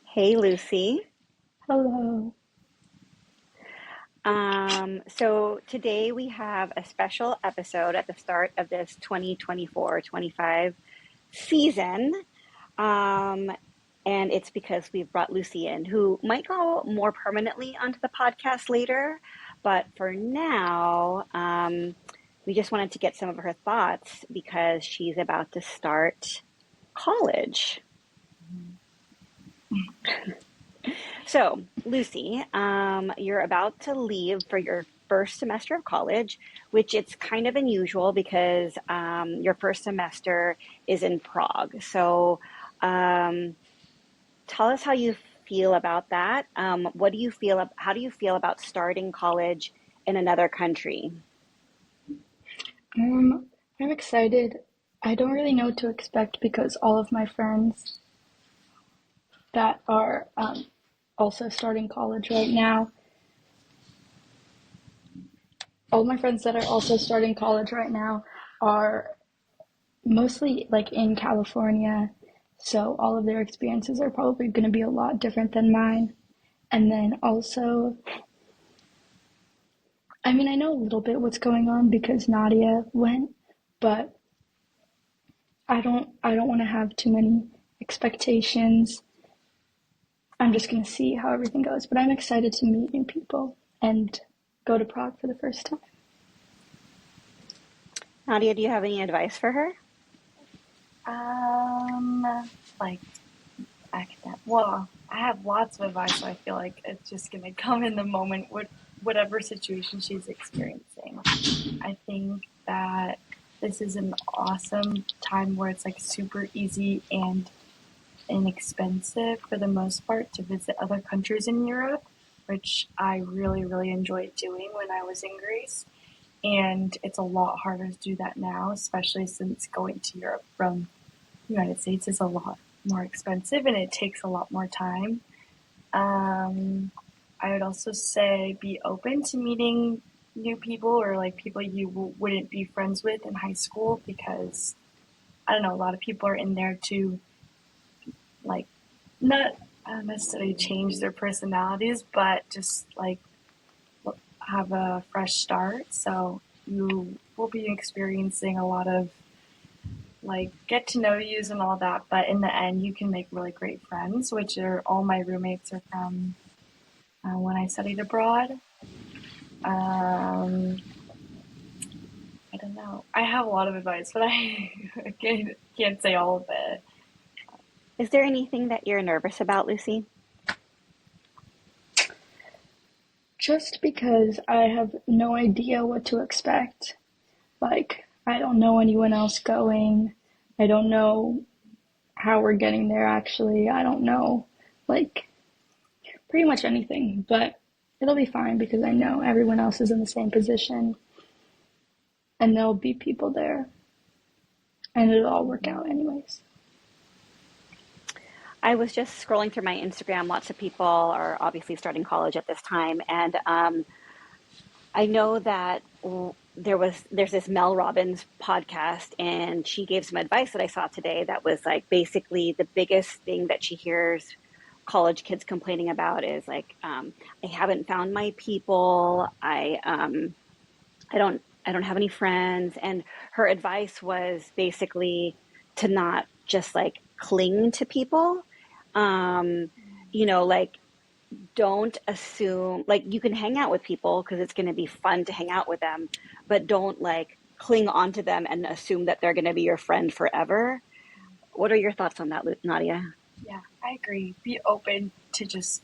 Hey, Lucy. Hello. So today we have a special episode at the start of this 2024-25 season. Um, and it's because we've brought Lucy in, who might go more permanently onto the podcast later. But for now, we just wanted to get some of her thoughts because she's about to start college. So, Lucy, you're about to leave for your first semester of college, which it's kind of unusual because your first semester is in Prague. So, um, tell us how you feel about that. What do you feel? How do you feel about starting college in another country? Um, I'm excited. I don't really know what to expect because all of my friends that are also starting college right now, all of my friends that are also starting college right now are mostly like in California. So all of their experiences are probably going to be a lot different than mine. And then also, I mean, I know a little bit what's going on because Nadia went, but I don't want to have too many expectations. I'm just going to see how everything goes, but I'm excited to meet new people and go to Prague for the first time. Nadia, do you have any advice for her? Like academic. Well, I have lots of advice, so I feel like it's just gonna come in the moment with whatever situation she's experiencing. I think that this is an awesome time where it's like super easy and inexpensive for the most part to visit other countries in Europe, which I really, really enjoyed doing when I was in Greece. And it's a lot harder to do that now, especially since going to Europe from the United States is a lot more expensive and it takes a lot more time. Um, I would also say be open to meeting new people or like people you wouldn't be friends with in high school because I don't know, a lot of people are in there to like not necessarily change their personalities, but just like have a fresh start. So you will be experiencing a lot of like get to know yous and all that, but in the end, you can make really great friends, which are all my roommates are from when I studied abroad. Um, I don't know. I have a lot of advice, but I can't say all of it. Is there anything that you're nervous about, Lucy? Just because I have no idea what to expect. Like, I don't know anyone else going. I don't know how we're getting there actually. I don't know, like, pretty much anything, but it'll be fine because I know everyone else is in the same position and there'll be people there and it'll all work out anyways. I was just scrolling through my Instagram. Lots of people are obviously starting college at this time, and I know that there's this Mel Robbins podcast, and she gave some advice that I saw today that was like basically the biggest thing that she hears college kids complaining about is like I haven't found my people. I don't have any friends, and her advice was basically to not just like cling to people. Um, like don't assume like you can hang out with people because it's going to be fun to hang out with them, but don't like cling onto them and assume that they're going to be your friend forever. What are your thoughts on that, Nadia? Yeah, I agree. Be open to just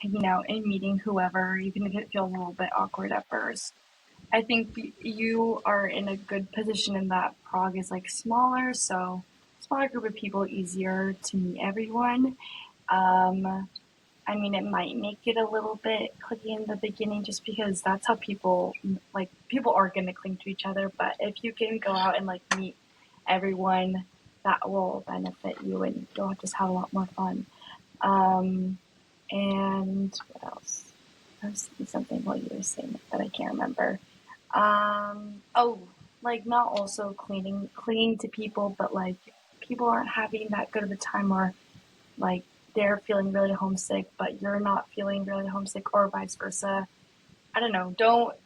hanging out and meeting whoever, even if it feels a little bit awkward at first. I think you are in a good position in that Prague is like smaller, so smaller group of people, easier to meet everyone. Um, I mean, it might make it a little bit clicky in the beginning just because that's how people are going to cling to each other. But if you can go out and like meet everyone, that will benefit you and you'll just have a lot more fun. Um, and what else? I was thinking something while you were saying it that I can't remember. Oh, like not also clinging to people, but like people aren't having that good of a time or like they're feeling really homesick, but you're not feeling really homesick, or vice versa. I don't know.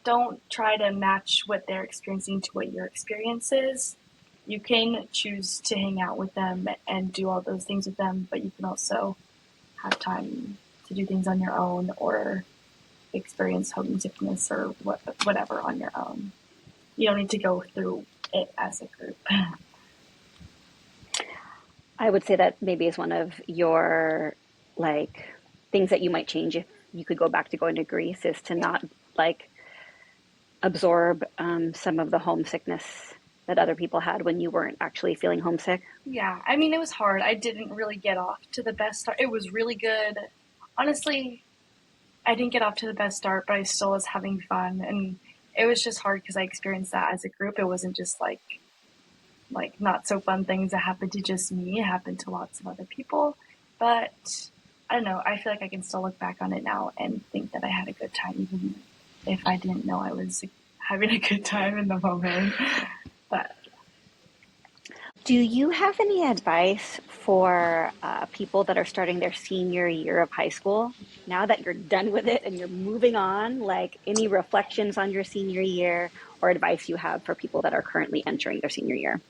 Don't try to match what they're experiencing to what your experience is. You can choose to hang out with them and do all those things with them, but you can also have time to do things on your own or experience homesickness or whatever on your own. You don't need to go through it as a group. I would say that maybe is one of your like things that you might change if you could go back to going to Greece is to not like absorb some of the homesickness that other people had when you weren't actually feeling homesick. Yeah, I mean, it was hard. I didn't really get off to the best start. It was really good. Honestly, I didn't get off to the best start, but I still was having fun. And it was just hard because I experienced that as a group. It wasn't just like not so fun things that happened to just me. It happened to lots of other people. But I don't know. I feel like I can still look back on it now and think that I had a good time, even if I didn't know I was having a good time in the moment. But Do you have any advice for people that are starting their senior year of high school? Now that you're done with it and you're moving on, like any reflections on your senior year or advice you have for people that are currently entering their senior year?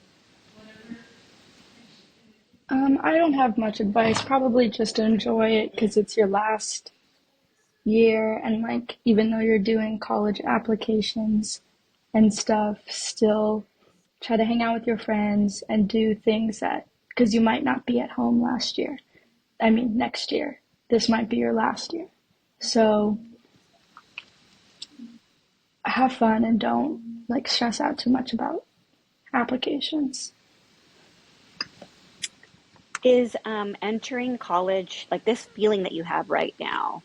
I don't have much advice. Probably just enjoy it because it's your last year, and like even though you're doing college applications and stuff, still try to hang out with your friends and do things that because you might not be at home last year. I mean, next year. This might be your last year. So have fun and don't like stress out too much about applications. Is entering college, like this feeling that you have right now,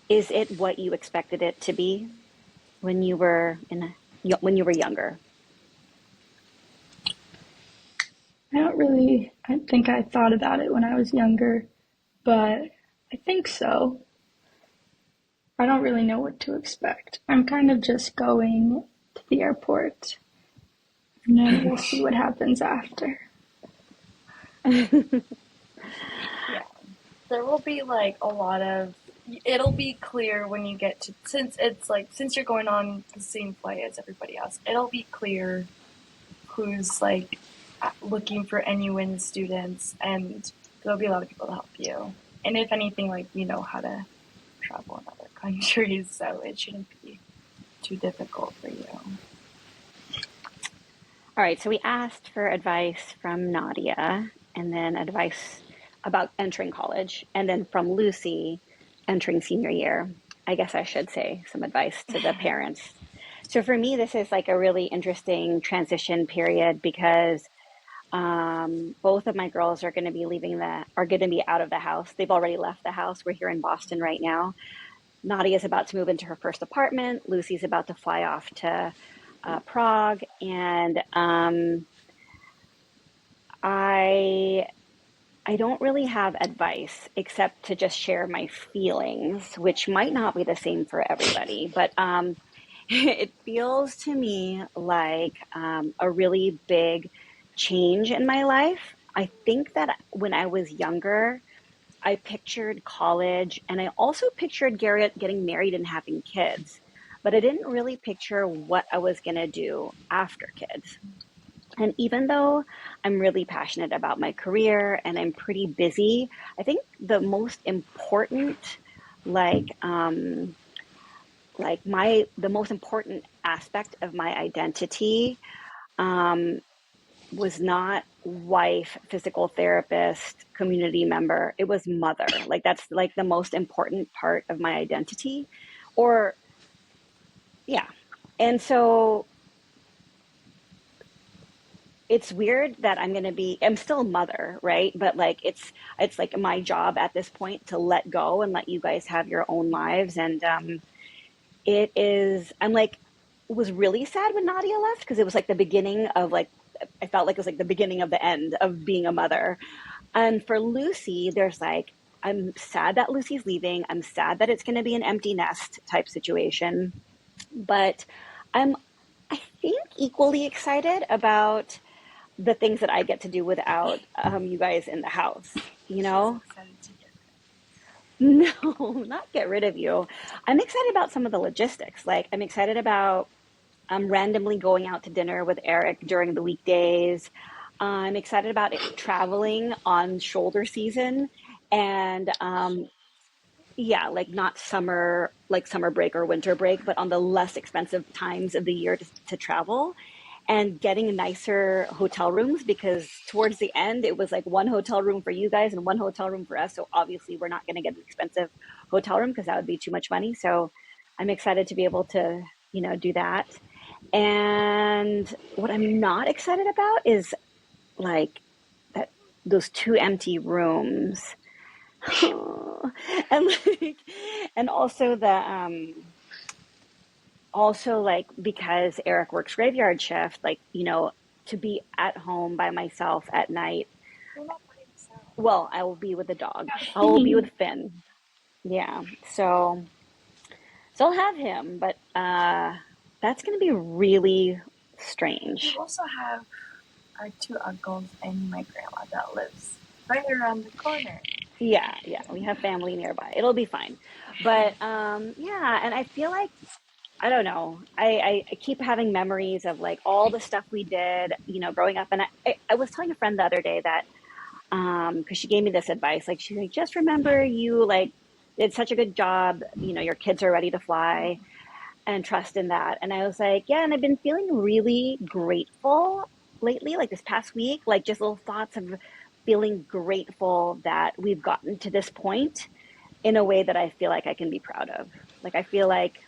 is it what you expected it to be when you were when you were younger? I think I thought about it when I was younger, but I think so. I don't really know what to expect. I'm kind of just going to the airport and then we'll see what happens after. yeah, there will be like a lot of. It'll be clear when you get to since you're going on the same flight as everybody else. It'll be clear who's like looking for NUN students, and there'll be a lot of people to help you. And if anything, like you know how to travel in other countries, so it shouldn't be too difficult for you. All right, so we asked for advice from Nadia and then advice about entering college, and then from Lucy entering senior year. I guess I should say some advice to the parents. So for me, this is like a really interesting transition period because both of my girls are going to be are going to be out of the house. They've already left the house. We're here in Boston right now. Nadia's about to move into her first apartment. Lucy's about to fly off to Prague, and I I don't really have advice except to just share my feelings, which might not be the same for everybody, but it feels to me like a really big change in my life. I think that when I was younger, I pictured college and I also pictured Garrett getting married and having kids, but I didn't really picture what I was going to do after kids. And even though I'm really passionate about my career and I'm pretty busy, I think the most important, like, the most important aspect of my identity um, was not wife, physical therapist, community member. It was mother. Like that's like the most important part of my identity. Or yeah. And so it's weird that I'm still a mother, right? But like it's like my job at this point to let go and let you guys have your own lives. And I'm like, was really sad when Nadia left because it was like the beginning of like, I felt like it was like the beginning of the end of being a mother. And for Lucy, there's like, I'm sad that Lucy's leaving. I'm sad that it's going to be an empty nest type situation. But I'm, I think, equally excited about the things that I get to do without you guys in the house, you She's know? excited to get No, not get rid of you. I'm excited about some of the logistics. Like, I'm excited about randomly going out to dinner with Eric during the weekdays. I'm excited about it, traveling on shoulder season and yeah, like not summer, like summer break or winter break, but on the less expensive times of the year to travel and getting nicer hotel rooms because towards the end it was like one hotel room for you guys and one hotel room for us. So obviously we're not going to get an expensive hotel room because that would be too much money. So I'm excited to be able to, do that. And what I'm not excited about is like that those two empty rooms. And like and also the also like because Eric works graveyard shift, like, to be at home by myself at night. You're not by yourself. Well, I will be with the dog. I will be with Finn. Yeah. So I'll have him, but that's gonna be really You strange. also have our two uncles and my grandma that lives right around the corner. Yeah, yeah. We have family nearby. It'll be fine. But yeah, and I feel like I don't know. I keep having memories of like all the stuff we did, growing up. And I was telling a friend the other day that because she gave me this advice, like she's like, just remember you like did such a good job, your kids are ready to fly and trust in that. And I was like, yeah, and I've been feeling really grateful lately, like this past week, like just little thoughts of feeling grateful that we've gotten to this point in a way that I feel like I can be proud of. Like I feel like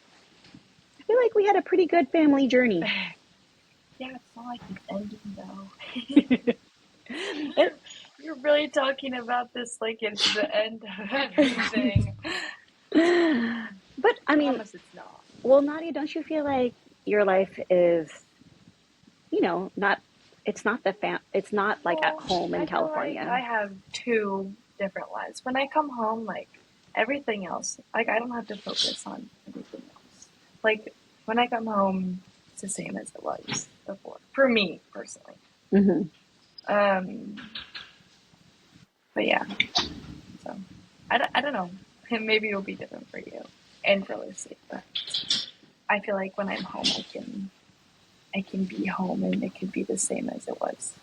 we had a pretty good family journey. Yeah, it's not like it's ending though. It, You're really talking about this like it's the end of everything. but I mean, Promise it's not. well, Nadia, don't you feel like your life is, not, it's not like at Well, home in I feel like I California. have two different lives. When I come home, like everything else, like I don't have to focus on everything else. Like when I come home, it's the same as it was before. For me personally. Hmm. Um, but yeah, so I don't know. Maybe it'll be different for you and for Lucy, but I feel like when I'm home, I can be home and it could be the same as it was,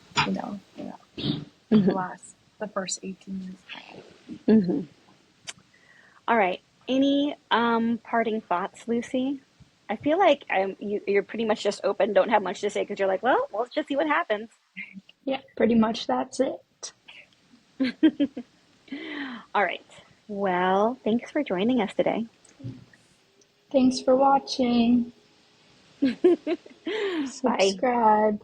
Hmm. the first 18 years. Hmm. All right. Any parting thoughts, Lucy? I feel like you're pretty much just open, don't have much to say because you're like, well, let's just see what happens. Yeah, pretty much that's it. All right. Well, thanks for joining us today. Thanks for watching. Bye. Subscribe.